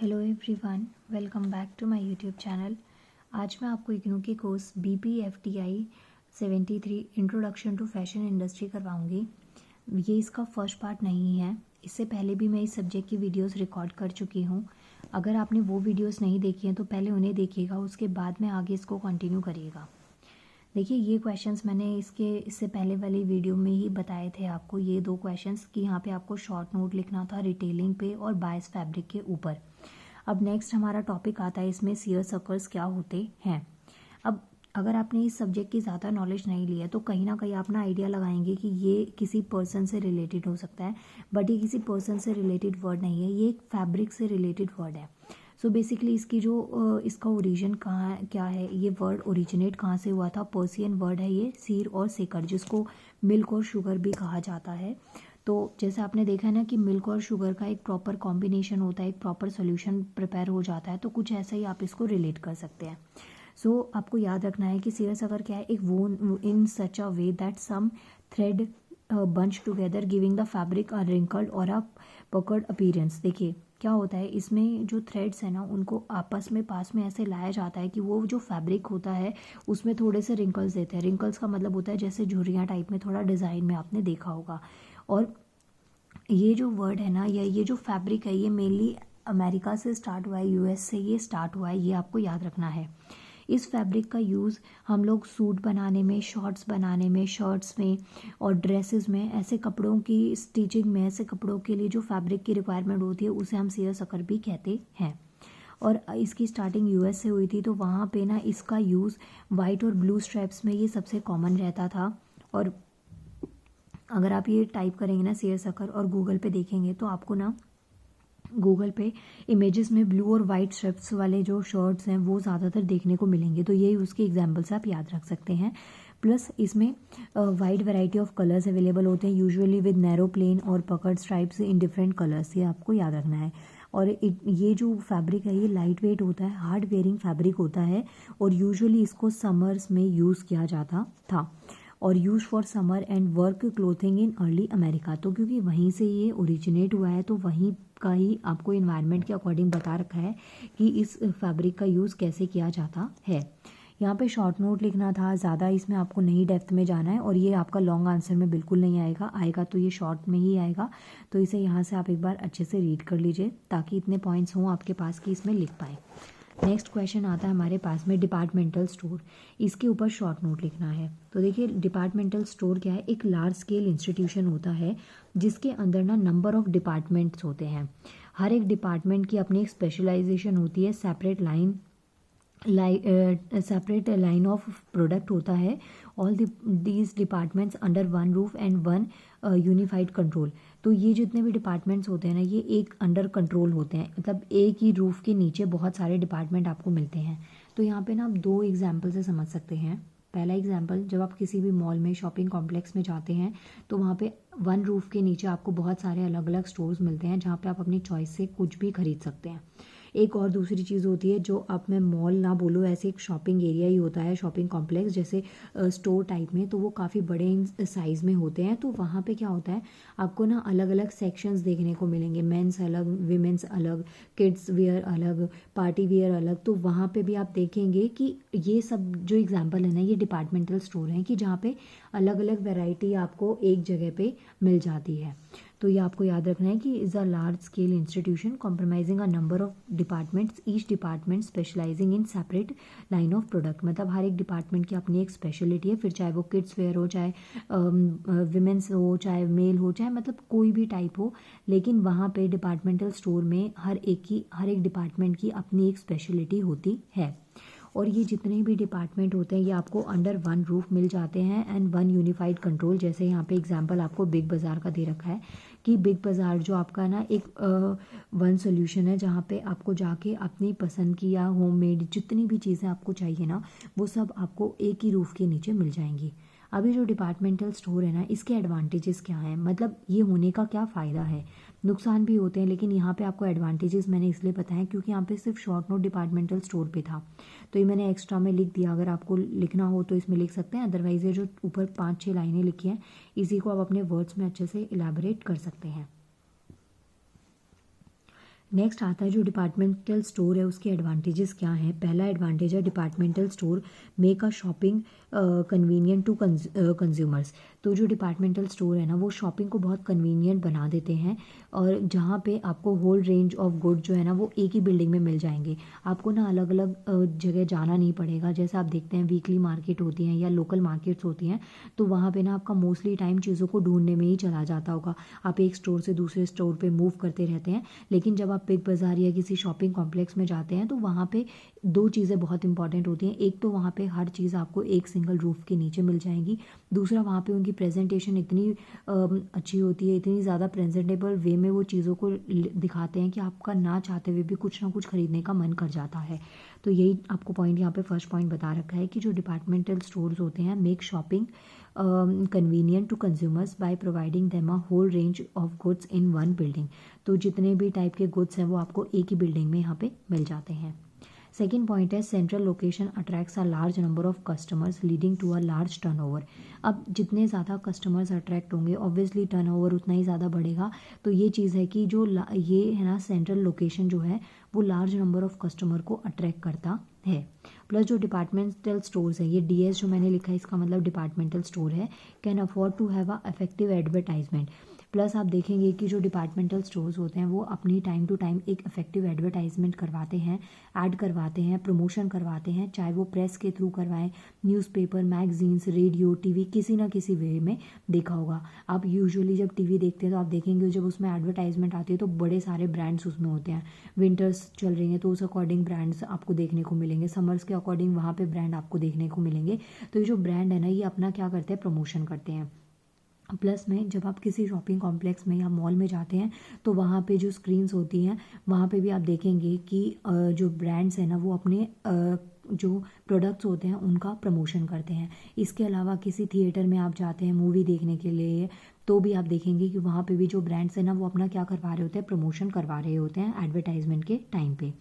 Hello everyone, welcome back to my YouTube channel. आज मैं आपको इग्नू के course BPFTI 73 introduction to fashion industry करवाऊंगी। ये इसका फर्स्ट पार्ट नहीं है, इससे पहले भी मैं इस सब्जेक्ट की वीडियोस रिकॉर्ड कर चुकी हूँ। अगर आपने वो वीडियोस नहीं देखी हैं तो पहले उन्हें देखिएगा, उसके बाद में आगे इसको कंटिन्यू करिएगा। देखिए, ये क्वेश्चंस मैंने इससे पहले वाली वीडियो में ही बताए थे आपको, ये दो क्वेश्चंस कि यहाँ पे आपको शॉर्ट नोट लिखना था रिटेलिंग पे और बायस फैब्रिक के ऊपर। अब नेक्स्ट हमारा टॉपिक आता है इसमें सियर सर्कल्स क्या होते हैं। अब अगर आपने इस सब्जेक्ट की ज़्यादा नॉलेज नहीं ली है तो कहीं ना कहीं आप ना आइडिया लगाएंगे कि ये किसी पर्सन से रिलेटेड हो सकता है, बट ये किसी पर्सन से रिलेटेड वर्ड नहीं है, ये एक फैब्रिक से रिलेटेड वर्ड है। सो बेसिकली इसकी जो इसका ओरिजिन कहाँ क्या है, ये वर्ड ओरिजिनेट कहाँ से हुआ था। पर्सियन वर्ड है ये, सीर और सेकर, जिसको मिल्क और शुगर भी कहा जाता है। तो जैसे आपने देखा है ना कि मिल्क और शुगर का एक प्रॉपर कॉम्बिनेशन होता है, एक प्रॉपर सोल्यूशन प्रिपेयर हो जाता है, तो कुछ ऐसा ही आप इसको रिलेट कर सकते हैं। सो आपको याद रखना है कि सीरियस अगर क्या है, एक woven in such a way that some thread bunch together giving the fabric a wrinkled or a puckered appearance. देखिए क्या होता है, इसमें जो थ्रेड्स है ना उनको आपस में पास में ऐसे लाया जाता है कि वो जो फैब्रिक होता है उसमें थोड़े से रिंकल्स देते हैं। रिंकल्स का मतलब होता है जैसे झुर्रियाँ टाइप में, थोड़ा डिज़ाइन में आपने देखा होगा। और ये जो वर्ड है ना, या ये जो फैब्रिक है, ये मेनली अमेरिका से स्टार्ट हुआ है, US से ये स्टार्ट हुआ है, ये आपको याद रखना है। इस फैब्रिक का यूज़ हम लोग सूट बनाने में, शॉर्ट्स बनाने में, शर्ट्स में और ड्रेसेस में, ऐसे कपड़ों की स्टिचिंग में, ऐसे कपड़ों के लिए जो फैब्रिक की रिक्वायरमेंट होती है उसे हम सियर सकर भी कहते हैं। और इसकी स्टार्टिंग US से हुई थी, तो वहाँ पे ना इसका यूज़ वाइट और ब्लू स्ट्रैप्स में ये सबसे कॉमन रहता था। और अगर आप ये टाइप करेंगे ना सियर सकर और गूगल पे देखेंगे तो आपको ना गूगल पे इमेजेस में ब्लू और वाइट स्ट्रिप्स वाले जो शर्ट्स हैं वो ज़्यादातर देखने को मिलेंगे, तो ये उसके एग्जांपल्स आप याद रख सकते हैं। प्लस इसमें wide variety of colours available होते हैं, यूजुअली विद नैरो प्लेन और पकड़ स्ट्राइप्स इन डिफरेंट कलर्स, ये आपको याद रखना है। और ये जो फैब्रिक है ये लाइट वेट होता है, हार्ड वेयरिंग फैब्रिक होता है, और यूजुअली इसको समर्स में यूज़ किया जाता था और use for summer and work clothing in early America. तो क्योंकि वहीं से ये ओरिजिनेट हुआ है तो वहीं का ही आपको इन्वायरमेंट के अकॉर्डिंग बता रखा है कि इस फैब्रिक का यूज़ कैसे किया जाता है। यहाँ पे शॉर्ट नोट लिखना था, ज़्यादा इसमें आपको नहीं डेप्थ में जाना है, और ये आपका लॉन्ग आंसर में बिल्कुल नहीं आएगा तो ये शॉर्ट में ही आएगा। तो इसे यहाँ से आप एक बार अच्छे से रीड कर लीजिए ताकि इतने पॉइंट्स हों आपके पास कि इसमें लिख पाए। नेक्स्ट क्वेश्चन आता है हमारे पास में डिपार्टमेंटल स्टोर, इसके ऊपर शॉर्ट नोट लिखना है। तो देखिए डिपार्टमेंटल स्टोर क्या है, एक लार्ज स्केल इंस्टीट्यूशन होता है जिसके अंदर ना नंबर ऑफ डिपार्टमेंट्स होते हैं। हर एक डिपार्टमेंट की अपनी एक स्पेशलाइजेशन होती है, सेपरेट लाइन ऑफ प्रोडक्ट होता है। All these departments under one roof and one unified control. तो ये जितने भी डिपार्टमेंट्स होते हैं ना, ये एक अंडर कंट्रोल होते हैं, मतलब एक ही रूफ के नीचे बहुत सारे डिपार्टमेंट आपको मिलते हैं। तो यहाँ पे ना आप दो एग्जाम्पल से समझ सकते हैं। पहला एग्जाम्पल, जब आप किसी भी मॉल में, शॉपिंग कॉम्प्लेक्स में जाते हैं तो वहाँ पे वन रूफ के नीचे आपको बहुत सारे अलग अलग स्टोर्स मिलते हैं जहाँ पे आप अपनी चॉइस से कुछ भी खरीद सकते हैं। एक और दूसरी चीज़ होती है, जो आप मैं मॉल ना बोलूँ, ऐसे एक शॉपिंग एरिया ही होता है, शॉपिंग कॉम्प्लेक्स जैसे स्टोर टाइप में, तो वो काफ़ी बड़े साइज़ में होते हैं। तो वहाँ पे क्या होता है, आपको ना अलग अलग सेक्शंस देखने को मिलेंगे, मेंस अलग, वीमेंस अलग, किड्स वेयर अलग, पार्टी वेयर अलग। तो वहाँ पे भी आप देखेंगे कि ये सब जो एग्जाम्पल है ना, ये डिपार्टमेंटल स्टोर हैं कि जहाँ पे अलग अलग वेराइटी आपको एक जगह पे मिल जाती है। तो ये आपको याद रखना है कि is a large scale institution compromising a number of departments, each department specialising in separate line of product. मतलब हर एक डिपार्टमेंट की अपनी एक स्पेशलिटी है, फिर चाहे वो किड्स वेयर हो, चाहे विमेंस हो, चाहे मेल हो, चाहे मतलब कोई भी टाइप हो, लेकिन वहाँ पे डिपार्टमेंटल स्टोर में हर एक डिपार्टमेंट की अपनी एक स्पेशलिटी होती है। और ये जितने भी डिपार्टमेंट होते हैं ये आपको अंडर वन रूफ मिल जाते हैं एंड वन यूनिफाइड कंट्रोल। जैसे यहाँ पे एग्जांपल आपको बिग बाज़ार का दे रखा है कि बिग बाज़ार जो आपका ना एक वन सोल्यूशन है, जहाँ पे आपको जाके अपनी पसंद की या होममेड जितनी भी चीज़ें आपको चाहिए ना, वो सब आपको एक ही रूफ के नीचे मिल जाएंगी। अभी जो डिपार्टमेंटल स्टोर है ना, इसके एडवांटेजेस क्या हैं, मतलब ये होने का क्या फ़ायदा है, नुकसान भी होते हैं, लेकिन यहाँ पे आपको एडवांटेजेस मैंने इसलिए बताया क्योंकि यहाँ पे सिर्फ शॉर्ट नोट डिपार्टमेंटल स्टोर पे था, तो ये मैंने एक्स्ट्रा में लिख दिया। अगर आपको लिखना हो तो इसमें लिख सकते हैं, अदरवाइज ये जो ऊपर 5-6 लाइनें लिखी हैं इसी को आप अपने वर्ड्स में अच्छे से इलेबोरेट कर सकते हैं। नेक्स्ट आता है जो डिपार्टमेंटल स्टोर है उसके एडवांटेजेस क्या हैं। पहला एडवांटेज है departmental store make a shopping convenient to consumers. तो जो डिपार्टमेंटल स्टोर है ना वो शॉपिंग को बहुत कन्वीनियंट बना देते हैं, और जहाँ पे आपको होल रेंज ऑफ गुड जो है ना वो एक ही बिल्डिंग में मिल जाएंगे। आपको ना अलग अलग जगह जाना नहीं पड़ेगा। जैसे आप देखते हैं वीकली मार्केट होती हैं या लोकल मार्केट्स होती हैं, तो वहाँ पे ना आपका मोस्टली टाइम चीज़ों को ढूंढने में ही चला जाता होगा। आप एक स्टोर से दूसरे स्टोर पे मूव करते रहते हैं, लेकिन जब आप बिग बाज़ार या किसी शॉपिंग कॉम्प्लेक्स में जाते हैं तो वहाँ पे दो चीज़ें बहुत इंपॉर्टेंट होती हैं। एक तो वहाँ पे हर चीज़ आपको एक सिंगल रूफ के नीचे मिल जाएगी। दूसरा, वहाँ पे उनकी प्रेजेंटेशन इतनी अच्छी होती है, इतनी ज़्यादा प्रेजेंटेबल वे में वो चीज़ों को दिखाते हैं कि आपका ना चाहते हुए भी कुछ ना कुछ खरीदने का मन कर जाता है। तो यही आपको पॉइंट यहाँ पे फर्स्ट पॉइंट बता रखा है कि जो डिपार्टमेंटल स्टोर्स होते हैं make shopping convenient to consumers by providing them a whole range of goods in one building. तो जितने भी टाइप के गुड्स हैं वो आपको एक ही बिल्डिंग में यहाँ पे मिल जाते हैं। सेकेंड पॉइंट है central location attracts a large number of customers leading to a large turnover. अब जितने ज़्यादा कस्टमर्स अट्रैक्ट होंगे ऑब्वियसली टर्नओवर उतना ही ज़्यादा बढ़ेगा। तो ये चीज़ है कि जो ये है ना सेंट्रल लोकेशन जो है वो लार्ज नंबर ऑफ कस्टमर को अट्रैक्ट करता है। प्लस जो डिपार्टमेंटल स्टोर्स है, ये डीएस जो मैंने लिखा है इसका मतलब डिपार्टमेंटल स्टोर है, can afford to have a effective advertisement. Plus आप देखेंगे कि जो डिपार्टमेंटल स्टोर्स होते हैं वो अपनी टाइम टू टाइम एक इफेक्टिव एडवर्टाइजमेंट करवाते हैं, ऐड करवाते हैं, प्रमोशन करवाते हैं, चाहे वो प्रेस के थ्रू करवाएं, न्यूज़पेपर, मैगजीन्स, रेडियो, टीवी, किसी ना किसी वे में देखा होगा। आप यूजुअली जब टीवी देखते हैं तो आप देखेंगे जब उसमें एडवर्टाइजमेंट आती है तो बड़े सारे ब्रांड्स उसमें होते हैं। विंटर्स चल रही हैं तो उस अकॉर्डिंग ब्रांड्स आपको देखने को मिलेंगे, समर्स के अकॉर्डिंग वहाँ पे ब्रांड आपको देखने को मिलेंगे। तो ये जो ब्रांड है ना ये अपना क्या करते हैं, प्रमोशन करते हैं। प्लस में जब आप किसी शॉपिंग कॉम्प्लेक्स में या मॉल में जाते हैं तो वहाँ पे जो स्क्रीन्स होती हैं वहाँ पे भी आप देखेंगे कि जो ब्रांड्स हैं ना वो अपने जो प्रोडक्ट्स होते हैं उनका प्रमोशन करते हैं। इसके अलावा किसी थिएटर में आप जाते हैं मूवी देखने के लिए तो भी आप देखेंगे कि वहाँ पे भी जो ब्रांड्स हैं ना वो अपना क्या करवा रहे होते हैं, प्रमोशन करवा रहे होते हैं एडवर्टाइजमेंट के टाइम पे।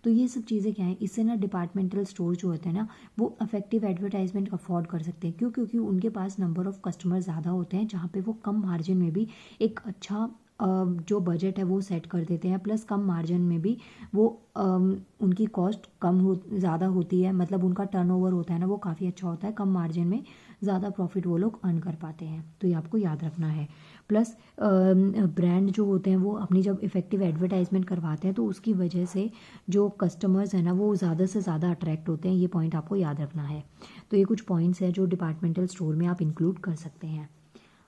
तो ये सब चीज़ें क्या है, इससे ना डिपार्टमेंटल स्टोर जो होते हैं ना वो इफेक्टिव एडवर्टाइजमेंट अफोर्ड कर सकते हैं। क्यों? क्योंकि उनके पास नंबर ऑफ कस्टमर ज़्यादा होते हैं, जहाँ पे वो कम मार्जिन में भी एक अच्छा जो बजट है वो सेट कर देते हैं। प्लस कम मार्जिन में भी वो उनकी कॉस्ट कम हो ज़्यादा होती है, मतलब उनका टर्नओवर होता है ना वो काफ़ी अच्छा होता है, कम मार्जिन में ज़्यादा प्रॉफिट वो लोग अर्न कर पाते हैं। तो ये आपको याद रखना है। प्लस ब्रांड जो होते हैं वो अपनी जब इफेक्टिव एडवर्टाइजमेंट करवाते हैं तो उसकी वजह से जो कस्टमर्स हैं ना वो ज़्यादा से ज़्यादा अट्रैक्ट होते हैं। ये पॉइंट आपको याद रखना है। तो ये कुछ पॉइंट्स हैं जो डिपार्टमेंटल स्टोर में आप इंक्लूड कर सकते हैं।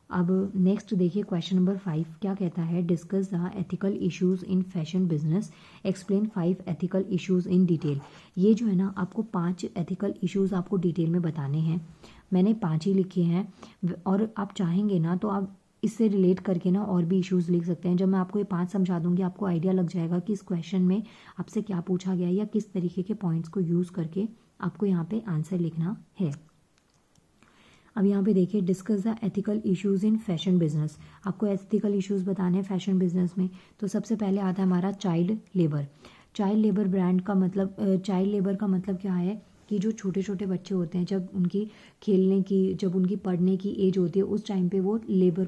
अब नेक्स्ट देखिए क्वेश्चन नंबर 5 क्या कहता है, discuss the ethical issues in fashion business, explain 5 ethical issues in detail. ये जो है ना आपको 5 एथिकल इश्यूज आपको डिटेल में बताने हैं। मैंने 5 ही लिखे हैं और आप चाहेंगे ना तो आप इससे रिलेट करके ना और भी इश्यूज लिख सकते हैं। जब मैं आपको ये 5 समझा दूंगी आपको आइडिया लग जाएगा कि इस क्वेश्चन में आपसे क्या पूछा गया है या किस तरीके के पॉइंट्स को यूज़ करके आपको यहाँ पे आंसर लिखना है। अब यहाँ पे देखिए, discuss the ethical issues in fashion business. आपको एथिकल इश्यूज बताने हैं फैशन बिजनेस में। तो सबसे पहले आता है हमारा child labour. Child labour brand का मतलब चाइल्ड लेबर का मतलब क्या है कि जो छोटे छोटे बच्चे होते हैं जब उनकी खेलने की, जब उनकी पढ़ने की एज होती है उस टाइम पे वो labour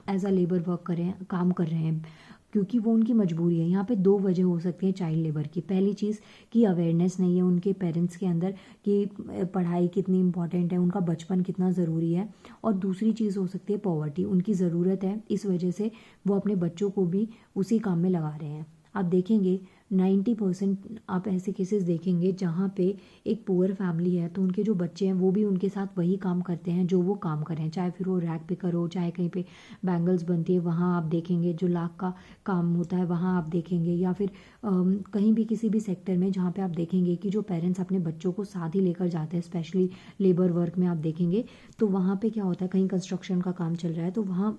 as a labour work कर रहे हैं, काम कर रहे हैं, क्योंकि वो उनकी मजबूरी है। यहाँ पे 2 वजह हो सकती है चाइल्ड लेबर की। पहली चीज़ कि अवेयरनेस नहीं है उनके पेरेंट्स के अंदर कि पढ़ाई कितनी इंपॉर्टेंट है, उनका बचपन कितना ज़रूरी है। और दूसरी चीज़ हो सकती है पॉवर्टी, उनकी ज़रूरत है, इस वजह से वो अपने बच्चों को भी उसी काम में लगा रहे हैं। आप देखेंगे 90% आप ऐसे केसेस देखेंगे जहाँ पे एक पुअर फैमिली है तो उनके जो बच्चे हैं वो भी उनके साथ वही काम करते हैं जो वो काम करें, चाहे फिर वो रैक पिकर हो, चाहे कहीं पे बैंगल्स बनती है वहाँ आप देखेंगे, जो लाख का काम होता है वहाँ आप देखेंगे, या फिर कहीं भी किसी भी सेक्टर में जहाँ पे आप देखेंगे कि जो पेरेंट्स अपने बच्चों को साथ ही लेकर जाते हैं, स्पेशली लेबर वर्क में आप देखेंगे तो वहाँ पे क्या होता है, कहीं कंस्ट्रक्शन का काम चल रहा है तो वहाँ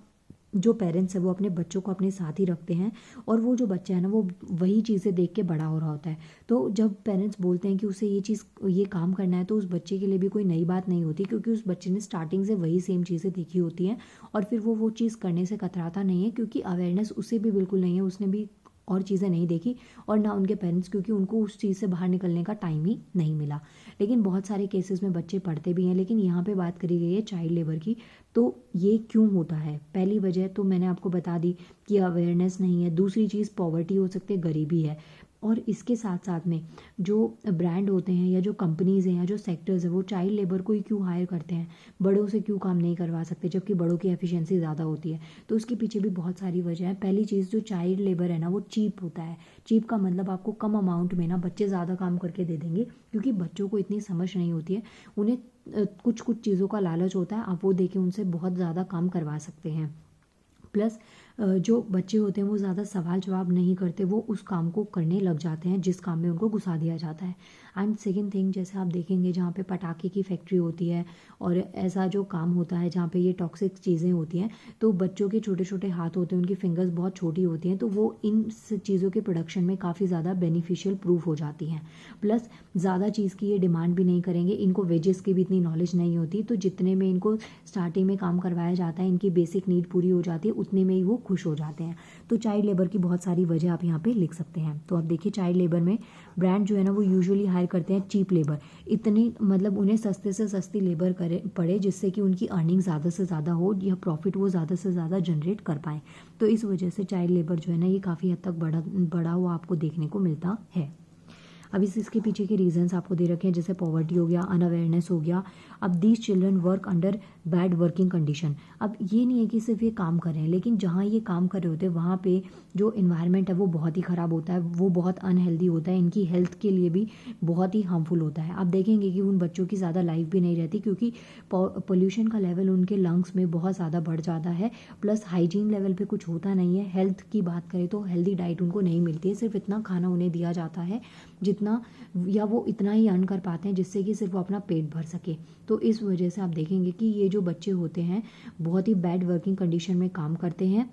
जो पेरेंट्स है वो अपने बच्चों को अपने साथ ही रखते हैं और वो जो बच्चा है ना वो वही चीज़ें देख के बड़ा हो रहा होता है। तो जब पेरेंट्स बोलते हैं कि उसे ये काम करना है तो उस बच्चे के लिए भी कोई नई बात नहीं होती, क्योंकि उस बच्चे ने स्टार्टिंग से वही सेम चीज़ें देखी होती हैं और फिर वो चीज़ करने से कतराता नहीं है, क्योंकि अवेयरनेस उसे भी बिल्कुल नहीं है, उसने भी और चीज़ें नहीं देखी और ना उनके पेरेंट्स, क्योंकि उनको उस चीज़ से बाहर निकलने का टाइम ही नहीं मिला। लेकिन बहुत सारे केसेस में बच्चे पढ़ते भी हैं, लेकिन यहाँ पे बात करी गई है चाइल्ड लेबर की। तो ये क्यों होता है? पहली वजह तो मैंने आपको बता दी कि अवेयरनेस नहीं है। दूसरी चीज़ पॉवर्टी हो सकती है, गरीबी है। और इसके साथ साथ में जो ब्रांड होते हैं या जो कंपनीज़ हैं या जो सेक्टर्स हैं वो चाइल्ड लेबर को ही क्यों हायर करते हैं, बड़ों से क्यों काम नहीं करवा सकते जबकि बड़ों की एफिशिएंसी ज़्यादा होती है? तो उसके पीछे भी बहुत सारी वजह है। पहली चीज़, जो चाइल्ड लेबर है ना वो चीप होता है। चीप का मतलब आपको कम अमाउंट में ना बच्चे ज़्यादा काम करके दे देंगे, क्योंकि बच्चों को इतनी समझ नहीं होती है। उन्हें कुछ कुछ चीज़ों का लालच होता है, आप वो देके उनसे बहुत ज़्यादा काम करवा सकते हैं। प्लस जो बच्चे होते हैं वो ज़्यादा सवाल जवाब नहीं करते, वो उस काम को करने लग जाते हैं जिस काम में उनको घुसा दिया जाता है। एंड सेकेंड थिंग, जैसे आप देखेंगे जहाँ पे पटाखे की फैक्ट्री होती है और ऐसा जो काम होता है जहाँ पे ये टॉक्सिक चीज़ें होती हैं, तो बच्चों के छोटे छोटे हाथ होते हैं, उनकी फिंगर्स बहुत छोटी होती हैं, तो वो इन चीज़ों के प्रोडक्शन में काफ़ी ज़्यादा बेनिफिशियल प्रूफ हो जाती हैं। प्लस ज़्यादा चीज़ की ये डिमांड भी नहीं करेंगे, इनको वेजेस की भी इतनी नॉलेज नहीं होती, तो जितने में इनको स्टार्टिंग में काम करवाया जाता है, इनकी बेसिक नीड पूरी हो जाती है, उतने में ही वो खुश हो जाते हैं। तो चाइल्ड लेबर की बहुत सारी वजह आप यहाँ पे लिख सकते हैं। तो आप देखिए, चाइल्ड लेबर में ब्रांड जो है ना वो यूजुअली हायर करते हैं चीप लेबर। इतनी मतलब उन्हें सस्ते से सस्ती लेबर करे पड़े जिससे कि उनकी अर्निंग ज़्यादा से ज़्यादा हो या प्रॉफिट वो ज़्यादा से ज़्यादा जनरेट कर पाएँ। तो इस वजह से चाइल्ड लेबर जो है ना ये काफ़ी हद तक बढ़ा हुआ आपको देखने को मिलता है। अब इसके पीछे के रीजंस आपको दे रखे हैं, जैसे पॉवर्टी हो गया, अनअवेयरनेस हो गया। अब these children work under bad working condition. अब ये नहीं है कि सिर्फ ये काम कर रहे हैं, लेकिन जहाँ ये काम कर रहे होते हैं वहाँ पे जो इन्वायरमेंट है वो बहुत ही ख़राब होता है, वो बहुत अनहेल्दी होता है, इनकी हेल्थ के लिए भी बहुत ही हार्मफुल होता है। आप देखेंगे कि उन बच्चों की ज़्यादा लाइफ भी नहीं रहती, क्योंकि पोल्यूशन का लेवल उनके लंग्स में बहुत ज़्यादा बढ़ जाता है। प्लस हाइजीन लेवल पे कुछ होता नहीं है। हेल्थ की बात करें तो हेल्दी डाइट उनको नहीं मिलती है, सिर्फ इतना खाना उन्हें दिया जाता है जितना, या वो इतना ही अर्न कर पाते हैं जिससे कि सिर्फ वो अपना पेट भर सके। तो इस वजह से आप देखेंगे कि ये जो बच्चे होते हैं बहुत ही बैड वर्किंग कंडीशन में काम करते हैं।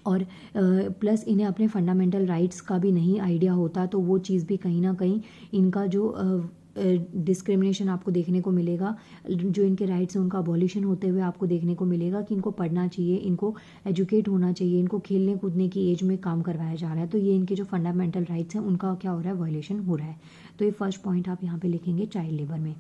और प्लस इन्हें अपने फंडामेंटल राइट्स का भी नहीं आइडिया होता, तो वो चीज़ भी कहीं ना कहीं इनका जो डिस्क्रिमिनेशन आपको देखने को मिलेगा, जो इनके राइट्स हैं उनका अबॉलिशन होते हुए आपको देखने को मिलेगा कि इनको पढ़ना चाहिए, इनको एजुकेट होना चाहिए, इनको खेलने कूदने की एज में काम करवाया जा रहा है। तो ये इनके जो फंडामेंटल राइट्स हैं उनका क्या हो रहा है, वायलेशन हो रहा है। तो ये फर्स्ट पॉइंट आप यहाँ पे लिखेंगे चाइल्ड लेबर में।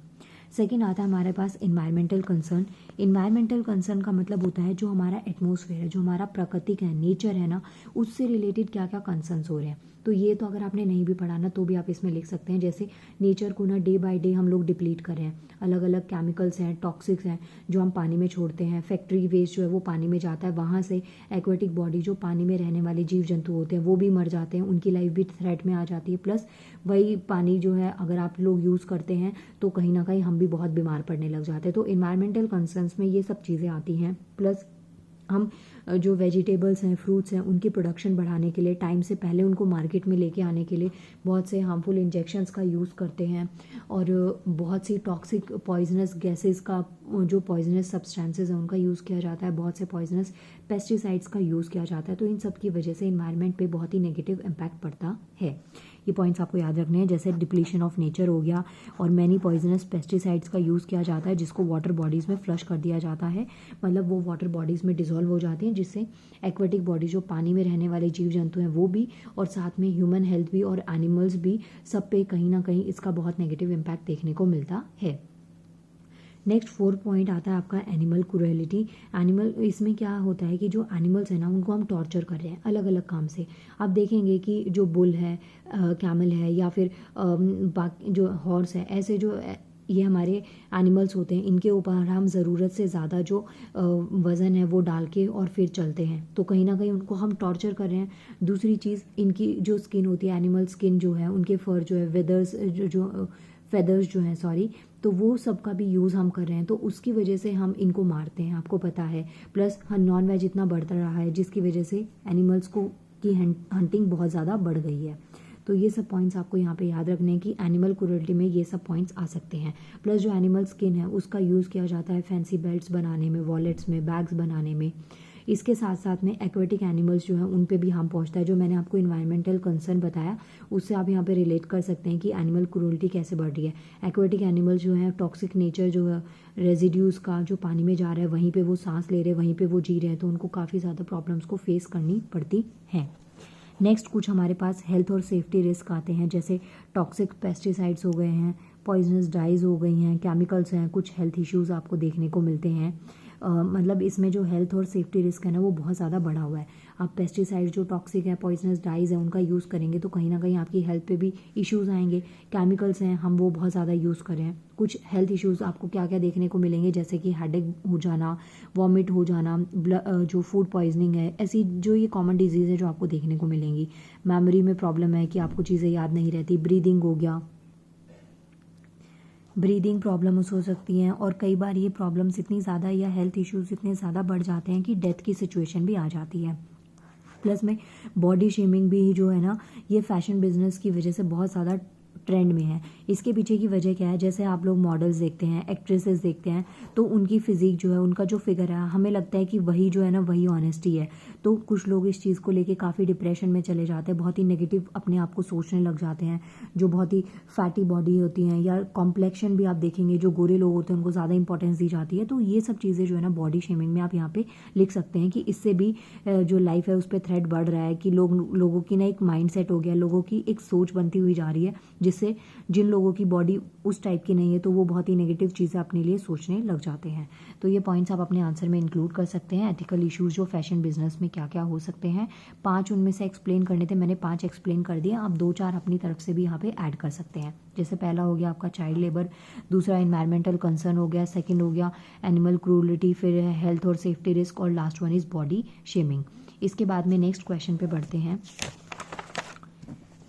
सेकेंड आता है हमारे पास इन्वायरमेंटल कंसर्न। इन्वायरमेंटल कंसर्न का मतलब होता है जो हमारा एटमॉस्फेयर है, जो हमारा प्राकृतिक है, नेचर है ना, उससे रिलेटेड क्या क्या कंसर्न्स हो रहे हैं। तो ये तो अगर आपने नहीं भी पढ़ा ना तो भी आप इसमें लिख सकते हैं। जैसे नेचर को ना डे बाय डे हम लोग डिप्लीट कर रहे हैं, अलग अलग केमिकल्स हैं, टॉक्सिक्स हैं जो हम पानी में छोड़ते हैं, फैक्ट्री वेस्ट जो है वो पानी में जाता है, वहाँ से एक्वेटिक बॉडी जो पानी में रहने वाले जीव जंतु होते हैं वो भी मर जाते हैं, उनकी लाइफ भी थ्रेट में आ जाती है। प्लस वही पानी जो है अगर आप लोग यूज़ करते हैं तो कहीं ना कहीं हम भी बहुत बीमार पड़ने लग जाते हैं। तो इन्वायरमेंटल कंसर्न्स में ये सब चीज़ें आती हैं। प्लस हम जो वेजिटेबल्स हैं, फ्रूट्स हैं, उनकी प्रोडक्शन बढ़ाने के लिए, टाइम से पहले उनको मार्केट में लेके आने के लिए बहुत से हार्मफुल इंजेक्शंस का यूज़ करते हैं, और बहुत सी टॉक्सिक पॉइजनस गैसेस का, जो पॉइजनस सब्सटेंसेस हैं उनका यूज़ किया जाता है, बहुत से पॉइजनस पेस्टिसाइड्स का यूज़ किया जाता है। तो इन सब की वजह से इन्वायरमेंट पे बहुत ही नेगेटिव इम्पैक्ट पड़ता है। ये पॉइंट्स आपको याद रखने हैं। जैसे डिप्लीशन ऑफ नेचर हो गया, और मैनी पॉइजनस पेस्टिसाइड्स का यूज़ किया जाता है जिसको वाटर बॉडीज़ में फ्लश कर दिया जाता है, मतलब वो वाटर बॉडीज़ में डिसॉल्व हो जाती हैं, जिससे एक्वेटिक बॉडी जो पानी में रहने वाले जीव जंतु हैं वो भी, और साथ में ह्यूमन हेल्थ भी और एनिमल्स भी, सब पे कहीं ना कहीं इसका बहुत नेगेटिव इम्पैक्ट देखने को मिलता है। नेक्स्ट 4 पॉइंट आता है आपका एनिमल क्रूएलिटी। एनिमल, इसमें क्या होता है कि जो एनिमल्स है ना उनको हम टॉर्चर कर रहे हैं अलग अलग काम से। आप देखेंगे कि जो बुल है, कैमल है, या फिर बाकी जो हॉर्स है, ऐसे जो ये हमारे एनिमल्स होते हैं, इनके ऊपर हम ज़रूरत से ज़्यादा जो वज़न है वो डाल के और फिर चलते हैं, तो कहीं ना कहीं उनको हम टॉर्चर कर रहे हैं। दूसरी चीज़, इनकी जो स्किन होती है, एनिमल स्किन जो है, उनके फर जो है, वेदर्स जो फेदर्स जो हैं, सॉरी, तो वो सब का भी यूज़ हम कर रहे हैं, तो उसकी वजह से हम इनको मारते हैं, आपको पता है। प्लस नॉन वेज इतना बढ़ता रहा है जिसकी वजह से एनिमल्स को की हंटिंग बहुत ज़्यादा बढ़ गई है। तो ये सब पॉइंट्स आपको यहाँ पे याद रखने हैं कि एनिमल क्रूरल्टी में ये सब पॉइंट्स आ सकते हैं। प्लस जो एनिमल स्किन है उसका यूज़ किया जाता है फैंसी बेल्ट्स बनाने में, वॉलेट्स में, बैग्स बनाने में। इसके साथ साथ में एक्वेटिक एनिमल्स जो हैं उन पे भी हार्म पहुंचता है। जो मैंने आपको इन्वायरमेंटल कंसर्न बताया उससे आप यहाँ पे रिलेट कर सकते हैं कि एनिमल क्रूरल्टी कैसे बढ़ रही है। एक्वेटिक एनिमल्स जो हैं, टॉक्सिक नेचर जो है रेजिड्यूज़ का, जो पानी में जा रहा है वहीं पे वो सांस ले रहे हैं, वहीं पे वो जी रहे हैं, तो उनको काफ़ी ज़्यादा प्रॉब्लम्स को फेस करनी पड़ती हैं। नेक्स्ट कुछ हमारे पास हेल्थ और सेफ्टी रिस्क आते हैं, जैसे टॉक्सिक पेस्टिसाइड्स हो गए हैं, पॉइजनस डाइज हो गई हैं, केमिकल्स हैं, कुछ हेल्थ इश्यूज आपको देखने को मिलते हैं। मतलब इसमें जो हेल्थ और सेफ्टी रिस्क है ना वो बहुत ज़्यादा बढ़ा हुआ है। आप पेस्टिसाइड जो टॉक्सिक है, पॉइजनस डाइज है, उनका यूज़ करेंगे तो कहीं ना कहीं आपकी हेल्थ पे भी इश्यूज आएंगे। केमिकल्स हैं, हम वो बहुत ज़्यादा यूज़ कर रहे हैं। कुछ हेल्थ इश्यूज आपको क्या क्या देखने को मिलेंगे, जैसे कि हेडेक हो जाना, वॉमिट हो जाना, जो फूड पॉइजनिंग है, ऐसी जो ये कॉमन डिजीज़ है जो आपको देखने को मिलेंगी। मेमोरी में प्रॉब्लम है कि आपको चीज़ें याद नहीं रहती। ब्रीदिंग हो गया, ब्रीदिंग प्रॉब्लम्स हो सकती हैं, और कई बार ये प्रॉब्लम्स इतनी ज़्यादा या हेल्थ इश्यूज इतने ज़्यादा बढ़ जाते हैं कि डेथ की सिचुएशन भी आ जाती है। प्लस में बॉडी शेमिंग भी जो है ना, ये फैशन बिजनेस की वजह से बहुत ज़्यादा ट्रेंड में है। इसके पीछे की वजह क्या है, जैसे आप लोग मॉडल्स देखते हैं, एक्ट्रेसेस देखते हैं, तो उनकी फिजिक जो है, उनका जो फिगर है, हमें लगता है कि वही जो है ना वही ऑनेस्टी है। तो कुछ लोग इस चीज़ को लेके काफ़ी डिप्रेशन में चले जाते हैं, बहुत ही नेगेटिव अपने आप को सोचने लग जाते हैं। जो बहुत ही फैटी बॉडी होती हैं या कॉम्प्लेक्शन भी आप देखेंगे, जो गोरे लोग होते हैं उनको ज़्यादा इंपॉर्टेंस दी जाती है। तो ये सब चीज़ें जो है ना बॉडी शेमिंग में आप यहाँ पे लिख सकते हैं कि इससे भी जो लाइफ है उस पर थ्रेट बढ़ रहा है, कि लोगों की ना एक माइंड सेट हो गया, लोगों की एक सोच बनती हुई जा रही है, जिससे जिन लोगों की बॉडी उस टाइप की नहीं है तो वो बहुत ही नेगेटिव चीज़ें अपने लिए सोचने लग जाते हैं। तो ये पॉइंट्स आप अपने आंसर में इंक्लूड कर सकते हैं। एथिकल इश्यूज जो फैशन बिजनेस में क्या क्या हो सकते हैं, 5 उनमें से एक्सप्लेन करने थे, मैंने 5 एक्सप्लेन कर दिए। आप 2-4 अपनी तरफ से भी यहाँ पे ऐड कर सकते हैं। जैसे पहला हो गया आपका चाइल्ड लेबर, दूसरा इन्वायरमेंटल कंसर्न हो गया, सेकेंड हो गया एनिमल क्रूरलिटी, फिर हेल्थ और सेफ्टी रिस्क, और last one is body shaming. इसके बाद में नेक्स्ट क्वेश्चन पे बढ़ते हैं।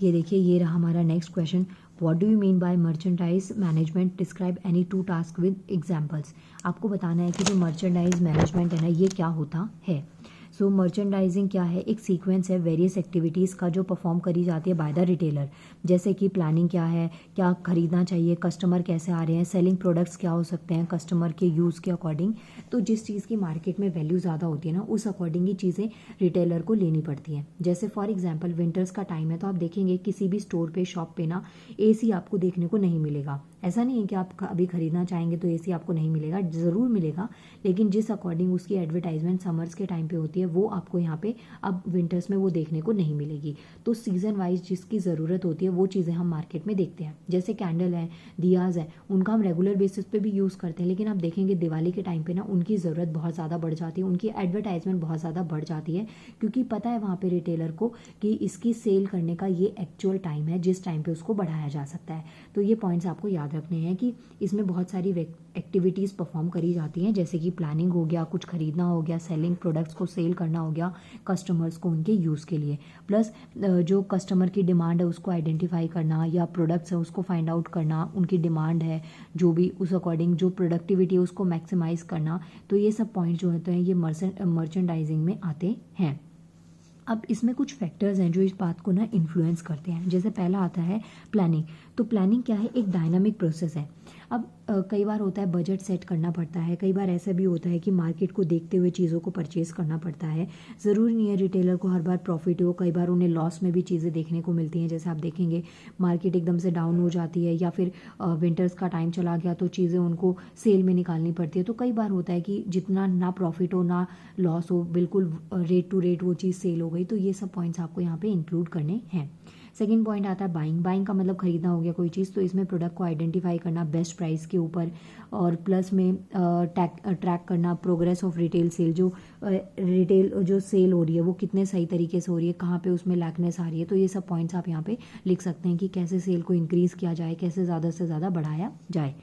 ये देखिए, ये रहा हमारा next question. What do you mean by merchandise management, describe any 2 task with examples. आपको बताना है कि जो मर्चेंडाइज मैनेजमेंट है ना, ये क्या होता है। सो मर्चेंडाइजिंग क्या है, एक सीक्वेंस है वेरियस एक्टिविटीज़ का जो परफॉर्म करी जाती है बाय द रिटेलर। जैसे कि प्लानिंग क्या है, क्या खरीदना चाहिए, कस्टमर कैसे आ रहे हैं, सेलिंग प्रोडक्ट्स क्या हो सकते हैं कस्टमर के यूज़ के अकॉर्डिंग। तो जिस चीज़ की मार्केट में वैल्यू ज़्यादा होती है ना, उस अकॉर्डिंग ही चीज़ें रिटेलर को लेनी पड़ती हैं। जैसे फॉर एग्जाम्पल विंटर्स का टाइम है, तो आप देखेंगे किसी भी स्टोर पे, शॉप पे ना AC आपको देखने को नहीं मिलेगा। ऐसा नहीं है कि आप अभी खरीदना चाहेंगे तो AC आपको नहीं मिलेगा, ज़रूर मिलेगा, लेकिन जिस अकॉर्डिंग उसकी एडवर्टाइजमेंट समर्स के टाइम पे होती है वो आपको यहाँ पे अब विंटर्स में वो देखने को नहीं मिलेगी। तो सीज़न वाइज जिसकी ज़रूरत होती है वो चीज़ें हम मार्केट में देखते हैं। जैसे कैंडल है, दियाज है, उनका हम रेगुलर बेसिस पे भी यूज़ करते हैं, लेकिन आप देखेंगे दिवाली के टाइम पे ना उनकी ज़रूरत बहुत ज़्यादा बढ़ जाती है, उनकी एडवर्टाइजमेंट बहुत ज़्यादा बढ़ जाती है, क्योंकि पता है वहाँ पे रिटेलर को कि इसकी सेल करने का ये एक्चुअल टाइम है जिस टाइम पे उसको बढ़ाया जा सकता है। तो ये पॉइंट्स आपको याद रखने हैं कि इसमें बहुत सारी एक्टिविटीज़ परफॉर्म करी जाती हैं, जैसे कि प्लानिंग हो गया, कुछ खरीदना हो गया, सेलिंग प्रोडक्ट्स को सेल करना हो गया कस्टमर्स को उनके यूज़ के लिए, प्लस जो कस्टमर की डिमांड है उसको आइडेंटिफाई करना, या प्रोडक्ट्स है उसको फाइंड आउट करना, उनकी डिमांड है जो भी उस अकॉर्डिंग जो प्रोडक्टिविटी है उसको मैक्सिमाइज करना। तो ये सब पॉइंट जो होते हैं ये मर्चेंडाइजिंग में आते हैं। अब इसमें कुछ फैक्टर्स हैं जो इस बात को ना इन्फ्लुएंस करते हैं। जैसे पहला आता है प्लानिंग। तो प्लानिंग क्या है, एक डायनामिक प्रोसेस है। अब कई बार होता है बजट सेट करना पड़ता है, कई बार ऐसा भी होता है कि मार्केट को देखते हुए चीज़ों को परचेज़ करना पड़ता है। ज़रूरी नहीं है रिटेलर को हर बार प्रॉफिट हो, कई बार उन्हें लॉस में भी चीज़ें देखने को मिलती हैं। जैसे आप देखेंगे मार्केट एकदम से डाउन हो जाती है, या फिर विंटर्स का टाइम चला गया तो चीज़ें उनको सेल में निकालनी पड़ती है। तो कई बार होता है कि जितना ना प्रॉफिट हो ना लॉस हो, बिल्कुल रेट टू रेट वो चीज़ सेल हो गई। तो ये सब पॉइंट्स आपको यहाँ पे इंक्लूड करने हैं। सेकेंड पॉइंट आता है बाइंग। बाइंग का मतलब खरीदना हो गया कोई चीज़, तो इसमें प्रोडक्ट को आइडेंटिफाई करना बेस्ट प्राइस के ऊपर, और प्लस में ट्रैक करना प्रोग्रेस ऑफ रिटेल सेल, जो रिटेल जो सेल हो रही है वो कितने सही तरीके से हो रही है, कहाँ पे उसमें लैकनेस आ रही है। तो ये सब पॉइंट्स आप यहाँ पे लिख सकते हैं कि कैसे सेल को इंक्रीज़ किया जाए, कैसे ज़्यादा से ज़्यादा बढ़ाया जाए।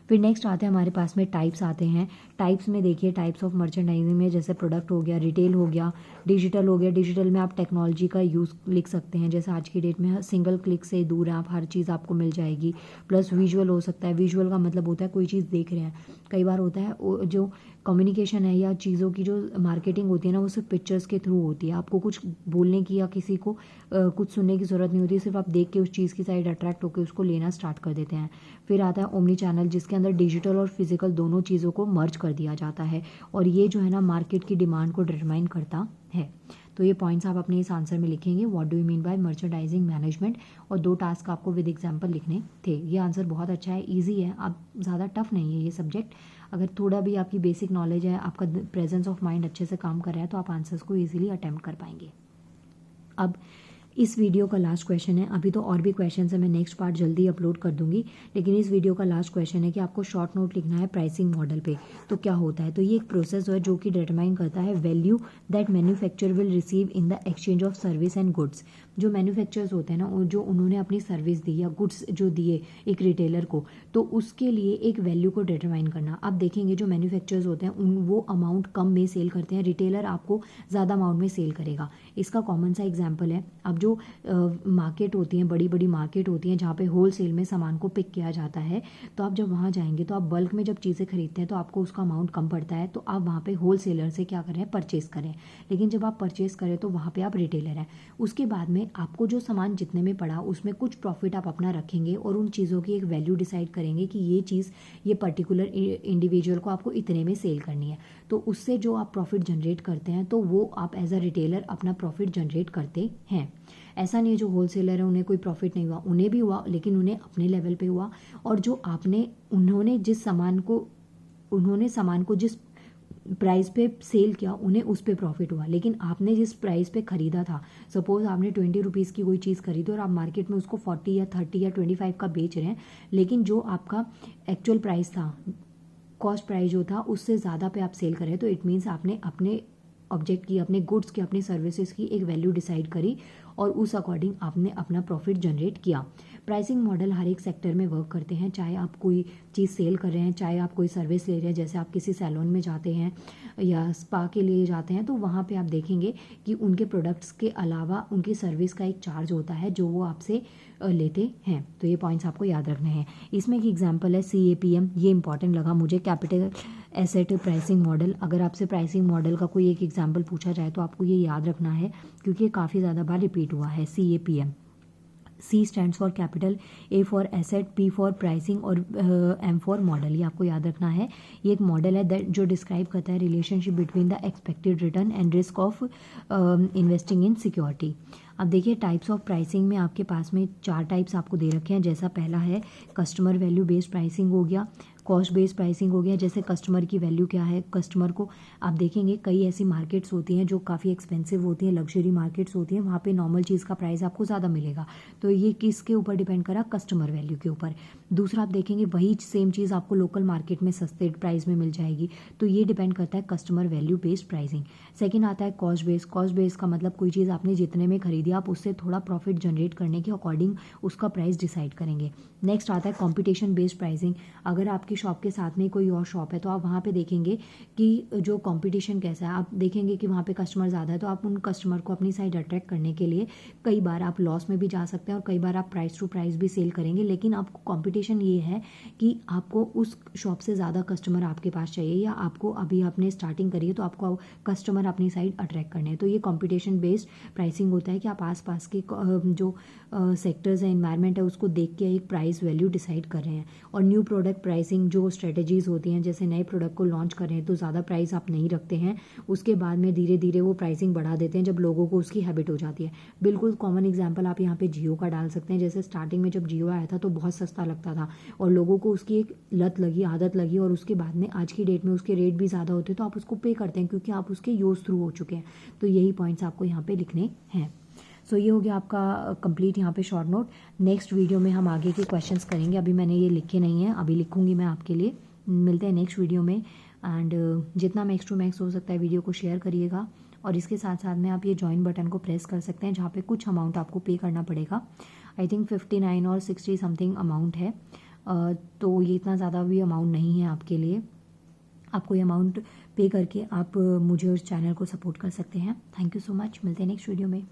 फिर नेक्स्ट आते हैं हमारे पास में टाइप्स आते हैं। टाइप्स में देखिए टाइप्स ऑफ मर्चेंडाइजिंग में जैसे प्रोडक्ट हो गया, रिटेल हो गया, डिजिटल हो गया। डिजिटल में आप टेक्नोलॉजी का यूज़ लिख सकते हैं, जैसे आज की डेट में सिंगल क्लिक से दूर है आप, हर चीज़ आपको मिल जाएगी। प्लस विजुअल हो सकता है। विजुअल का मतलब होता है कोई चीज़ देख रहे हैं, कई बार होता है जो कम्युनिकेशन है या चीज़ों की जो मार्केटिंग होती है ना वो सिर्फ पिक्चर्स के थ्रू होती है। आपको कुछ बोलने की या किसी को कुछ सुनने की ज़रूरत नहीं होती, सिर्फ आप देख के उस चीज़ की साइड अट्रैक्ट होकर उसको लेना स्टार्ट कर देते हैं। फिर आता है ओमनी चैनल, जिसके अंदर डिजिटल और फिजिकल दोनों चीज़ों को मर्ज कर दिया जाता है, और ये जो है ना मार्केट की डिमांड को डिटरमाइन करता है। तो ये पॉइंट्स आप अपने इस आंसर में लिखेंगे, what do you mean by merchandising management, और 2 टास्क आपको विद एग्जांपल लिखने थे। ये आंसर बहुत अच्छा है, इजी है, आप ज़्यादा टफ नहीं है ये सब्जेक्ट। अगर थोड़ा भी आपकी बेसिक नॉलेज है, आपका प्रेजेंस ऑफ माइंड अच्छे से काम कर रहा है, तो आप आंसर्स को ईजिली अटेम्प्ट कर पाएंगे। अब इस वीडियो का लास्ट क्वेश्चन है, अभी तो और भी क्वेश्चन है, मैं नेक्स्ट पार्ट जल्दी अपलोड कर दूंगी, लेकिन इस वीडियो का लास्ट क्वेश्चन है कि आपको शॉर्ट नोट लिखना है प्राइसिंग मॉडल पे। तो क्या होता है, तो ये एक प्रोसेस है जो कि डिटरमाइन करता है value that manufacture will receive in the exchange of service and goods. जो मैन्युफैक्चरर्स होते हैं ना, जो उन्होंने अपनी सर्विस दी या गुड्स जो दिए एक रिटेलर को, तो उसके लिए एक वैल्यू को डिटरमाइन करना। अब देखेंगे जो मैन्युफैक्चरर्स होते हैं वो अमाउंट कम में सेल करते हैं, रिटेलर आपको ज़्यादा अमाउंट में सेल करेगा। इसका कॉमन सा एग्जांपल है, अब जो मार्केट होती हैं, बड़ी बड़ी मार्केट होती हैं जहाँ पे होल सेल में सामान को पिक किया जाता है, तो आप जब वहाँ जाएंगे तो आप बल्क में जब चीज़ें खरीदते हैं तो आपको उसका अमाउंट कम पड़ता है, तो आप वहाँ पे होल सेलर से क्या करें, परचेस करें। लेकिन जब आप परचेस करें तो वहाँ पे आप रिटेलर हैं। उसके बाद में आपको जो सामान जितने में पड़ा उसमें कुछ प्रॉफिट आप अपना रखेंगे और उन चीज़ों की एक वैल्यू डिसाइड करेंगे कि ये चीज़ ये पर्टिकुलर इंडिविजुअल को आपको इतने में सेल करनी है। तो उससे जो आप प्रॉफिट जनरेट करते हैं तो वो आप एज अ रिटेलर अपना प्रॉफिट जनरेट करते हैं। ऐसा नहीं है जो होलसेलर है उन्हें कोई प्रॉफिट नहीं हुआ, उन्हें भी हुआ, लेकिन उन्हें अपने लेवल पे हुआ। और जो उन्होंने सामान को जिस प्राइस पे सेल किया उन्हें उस पे प्रॉफिट हुआ, लेकिन आपने जिस प्राइस पे खरीदा था, सपोज आपने 20 रुपीज़ की कोई चीज़ खरीदी और आप मार्केट में उसको 40 या 30 या 25 का बेच रहे हैं, लेकिन जो आपका एक्चुअल प्राइस था, कॉस्ट प्राइस जो था, उससे ज़्यादा पे आप सेल करें, तो इट मीन्स आपने अपने ऑब्जेक्ट की, अपने गुड्स की, अपनी सर्विसेज की एक वैल्यू डिसाइड करी और उस अकॉर्डिंग आपने अपना प्रॉफिट जनरेट किया। प्राइसिंग मॉडल हर एक सेक्टर में वर्क करते हैं, चाहे आप कोई चीज़ सेल कर रहे हैं, चाहे आप कोई सर्विस ले रहे हैं, जैसे आप किसी सैलून में जाते हैं या स्पा के लिए जाते हैं, तो वहाँ पे आप देखेंगे कि उनके प्रोडक्ट्स के अलावा उनकी सर्विस का एक चार्ज होता है जो वो आपसे लेते हैं। तो ये पॉइंट्स आपको याद रखने हैं। इसमें एक एग्जांपल है CAPM, ये इंपॉर्टेंट लगा मुझे, कैपिटल एसेट प्राइसिंग मॉडल। अगर आपसे प्राइसिंग मॉडल का कोई एक एग्जांपल पूछा जाए तो आपको ये याद रखना है, क्योंकि ये काफ़ी ज़्यादा बार रिपीट हुआ है। CAPM, C stands for capital, A for asset, P for pricing और M फॉर मॉडल। ये आपको याद रखना है। ये एक मॉडल है जो डिस्क्राइब करता है relationship between the expected return and risk of investing in security. अब देखिए टाइप्स ऑफ प्राइसिंग में आपके पास में 4 टाइप्स आपको दे रखे हैं। जैसा पहला है कस्टमर वैल्यू बेस्ड प्राइसिंग हो गया, कॉस्ट बेस्ड प्राइसिंग हो गया। जैसे कस्टमर की वैल्यू क्या है, कस्टमर को आप देखेंगे कई ऐसी मार्केट्स होती हैं जो काफ़ी एक्सपेंसिव होती हैं, लग्जरी मार्केट्स होती हैं, वहाँ पे नॉर्मल चीज़ का प्राइस आपको ज़्यादा मिलेगा। तो ये किसके ऊपर डिपेंड करा, कस्टमर वैल्यू के ऊपर। दूसरा आप देखेंगे वही सेम चीज़ आपको लोकल मार्केट में सस्ते प्राइस में मिल जाएगी, तो ये डिपेंड करता है customer value based pricing. Second आता है कॉस्ट बेस्ड। कॉस्ट बेस्ड का मतलब कोई चीज़ आपने जितने में खरीदी आप उससे थोड़ा प्रॉफिट जनरेट करने के अकॉर्डिंग उसका प्राइस डिसाइड करेंगे। नेक्स्ट आता है कॉम्पिटिशन बेस्ड प्राइसिंग। अगर आपकी शॉप के साथ में कोई और शॉप है तो आप वहाँ पे देखेंगे कि जो कंपटीशन कैसा है, आप देखेंगे कि वहाँ पे कस्टमर ज़्यादा है, तो आप उन कस्टमर को अपनी साइड अट्रैक्ट करने के लिए कई बार आप लॉस में भी जा सकते हैं और कई बार आप प्राइस टू प्राइस भी सेल करेंगे। लेकिन आपको कंपटीशन ये है कि आपको उस शॉप से ज़्यादा कस्टमर आपके पास चाहिए, या आपको अभी आपने स्टार्टिंग करी है तो आपको कस्टमर अपनी साइड अट्रैक्ट करने हैं। तो ये कॉम्पिटिशन बेस्ड प्राइसिंग होता है कि आप आसपास के जो सेक्टर्स है, इन्वायरमेंट है, उसको देख के एक प्राइस वैल्यू डिसाइड कर रहे हैं। और न्यू प्रोडक्ट प्राइसिंग जो स्ट्रेटजीज होती हैं, जैसे नए प्रोडक्ट को लॉन्च कर रहे हैं तो ज़्यादा प्राइस आप नहीं रखते हैं, उसके बाद में धीरे धीरे वो प्राइसिंग बढ़ा देते हैं जब लोगों को उसकी हैबिट हो जाती है। बिल्कुल कॉमन एग्जांपल आप यहाँ पे जियो का डाल सकते हैं। जैसे स्टार्टिंग में जब जियो आया था तो बहुत सस्ता लगता था और लोगों को उसकी एक लत लगी, आदत लगी, और उसके बाद में आज की डेट में उसके रेट भी ज़्यादा होते हैं तो आप उसको पे करते हैं क्योंकि आप उसके यूज़ थ्रू हो चुके हैं। तो यही पॉइंट्स आपको यहाँ पे लिखने हैं। सो ये हो गया आपका कंप्लीट यहाँ पे शॉर्ट नोट। नेक्स्ट वीडियो में हम आगे के क्वेश्चंस करेंगे, अभी मैंने ये लिखे नहीं हैं, अभी लिखूंगी मैं आपके लिए। मिलते हैं नेक्स्ट वीडियो में। एंड जितना मैक्स टू मैक्स हो सकता है वीडियो को शेयर करिएगा, और इसके साथ साथ में आप ये ज्वाइन बटन को प्रेस कर सकते हैं जहाँ पे कुछ अमाउंट आपको पे करना पड़ेगा। आई थिंक 59 और 60 समथिंग अमाउंट है, तो ये इतना ज़्यादा भी अमाउंट नहीं है आपके लिए। आपको ये अमाउंट पे करके आप मुझे और चैनल को सपोर्ट कर सकते हैं। थैंक यू सो मच, मिलते हैं नेक्स्ट वीडियो में।